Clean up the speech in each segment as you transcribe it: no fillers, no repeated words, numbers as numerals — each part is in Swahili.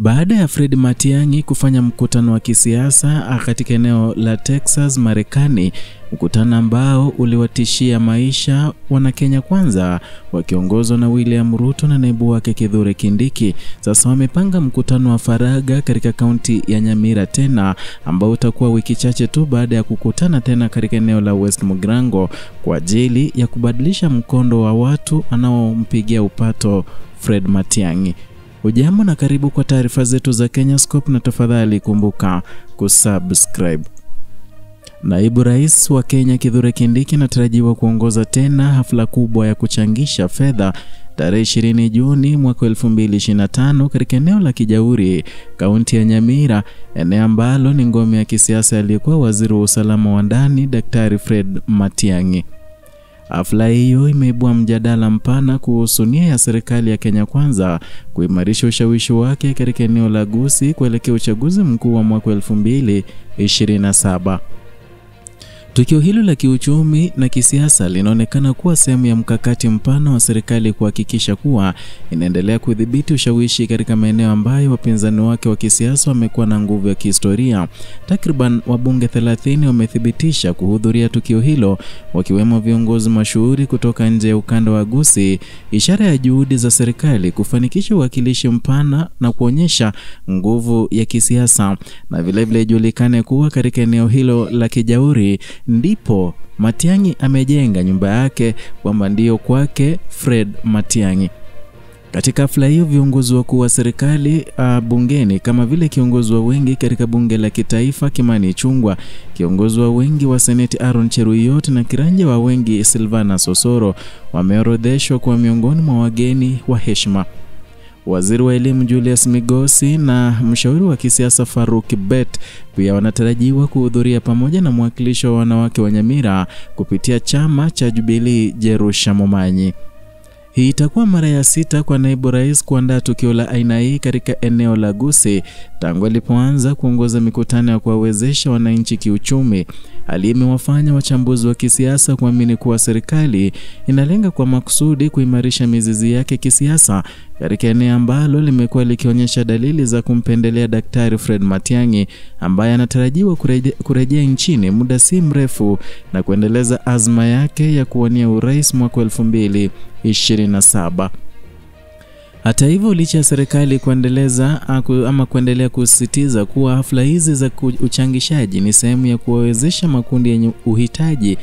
Baada ya Fred Matiang'i kufanya mkutano wa kisiasa katika eneo la Texas, Marekani, mkutano ambao uliwatishia maisha wana Kenya Kwanza wakiongozwa na William Ruto na naibu wake Kithure Kindiki, sasa wamepanga mkutano wa faragha katika kaunti ya Nyamira tena, ambao utakuwa wiki chache tu baada ya kukutana tena katika eneo la West Mugirango kwa ajili ya kubadilisha mkondo wa watu anaompigia upato Fred Matiang'i. Ujambo na karibu kwa taarifa zetu za Kenyascope, na tafadhali kumbuka kusubscribe. Naibu Rais wa Kenya Kithure Kindiki anatarajiwa kuongoza tena hafla kubwa ya kuchangisha fedha tarehe 20 Juni mwaka 2025 katika eneo la Kijauri, kaunti ya Nyamira, eneo ambalo ni ngome ya kisiasa aliyekuwa waziri wa usalama wa ndani Daktari Fred Matiang'i. Hafla hiyo imeibua mjadala mpana kuhusu nia ya serikali ya Kenya Kwanza kuimarisha ushawishi wake katika eneo la Gusii kuelekea uchaguzi mkuu wa mwaka 2027. Tukio hilo la kiuchumi na kisiasa linaonekana kuwa sehemu ya mkakati mpana wa serikali kuhakikisha kuwa inaendelea kudhibiti ushawishi katika maeneo ambayo wapinzani wake wa kisiasa wamekuwa na nguvu ya kihistoria. Takriban wabunge 30 wamethibitisha kuhudhuria tukio hilo, wakiwemo viongozi mashuhuri kutoka nje ya ukanda wa Gusii, ishara ya juhudi za serikali kufanikisha uwakilishi mpana na kuonyesha nguvu ya kisiasa. Na vile ijulikane kuwa katika eneo hilo la Kijauri ndipo Matiang'i amejenga nyumba yake, kwamba ndio kwake Fred Matiang'i. Katika hafla hiyo viongozi wakuu wa serikali bungeni kama vile kiongozi wa wengi katika bunge la kitaifa Kimani Ichung'wah, kiongozi wa wengi wa seneti Aaron Cheruiyot na kiranja wa wengi Silvanus Osoro wameorodheshwa kuwa miongoni mwa wageni wa heshima. Waziri wa elimu Julius Migosi na mshauri wa kisiasa Faruk Kibet pia wanatarajiwa kuhudhuria, pamoja na mwakilishi wa wanawake wa Nyamira kupitia chama cha Jubilee Jerusha Momanyi. Hii itakuwa mara ya 6 kwa naibu rais kuandaa tukio la aina hii katika eneo la Gusii tangu alipoanza kuongoza mikutano ya kuwawezesha wananchi kiuchumi. Hali imewafanya wachambuzi wa kisiasa kuamini kuwa serikali inalenga kwa makusudi kuimarisha mizizi yake kisiasa katika eneo ambalo limekuwa likionyesha dalili za kumpendelea Daktari Fred Matiang'i, ambaye anatarajiwa kurejea nchini muda si mrefu na kuendeleza azma yake ya kuwania urais mwaka 2027. Hata hivyo, licha ya serikali kuendelea kusisitiza kuwa hafla hizi za uchangishaji ni sehemu ya kuwawezesha makundi yenye uhitaji,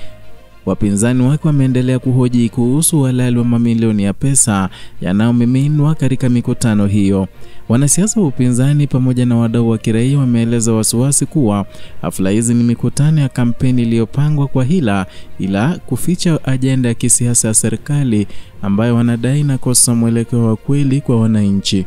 wapinzani wake wameendelea kuhoji kuhusu uhalali wa mamilioni ya pesa yanayomiminwa katika mikutano hiyo. Wanasiasa wa upinzani pamoja na wadau wa kiraia wameeleza wasiwasi kuwa hafla hizi ni mikutano ya kampeni iliyopangwa kwa hila, ila kuficha ajenda ya kisiasa ya serikali ambayo wanadai inakosa mwelekeo wa kweli kwa wananchi.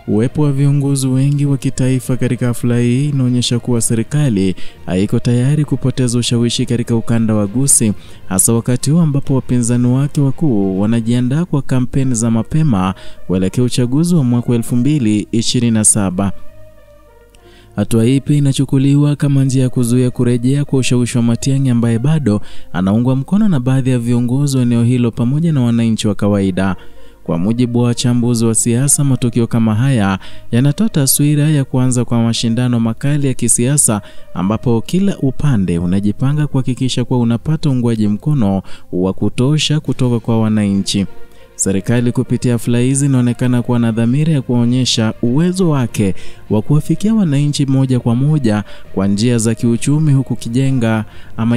Uwepo wa viongozi wengi wa kitaifa katika hafla hii inaonyesha kuwa serikali haiko tayari kupoteza ushawishi katika ukanda wa Gusii, hasa wakati huu ambapo wapinzani wake wakuu wanajiandaa kwa kampeni za mapema kuelekea uchaguzi wa mwaka 2027. Hatua hii pia inachukuliwa kama njia ya kuzuia kurejea kwa ushawishi wa Matiang'i, ambaye bado anaungwa mkono na baadhi ya viongozi wa eneo hilo pamoja na wananchi wa kawaida. Kwa mujibu wa wachambuzi wa siasa, matukio kama haya yanatoa taswira ya kuanza kwa mashindano makali ya kisiasa, ambapo kila upande unajipanga kuhakikisha kuwa unapata uungwaji mkono wa kutosha kutoka kwa wananchi. Serikali kupitia hafla hizi inaonekana kuwa na dhamira ya kuonyesha uwezo wake wa kuwafikia wananchi moja kwa moja kwa njia za kiuchumi, huku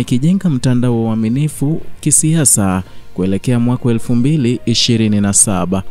ikijenga mtandao wa uaminifu kisiasa kuelekea mwaka 2027.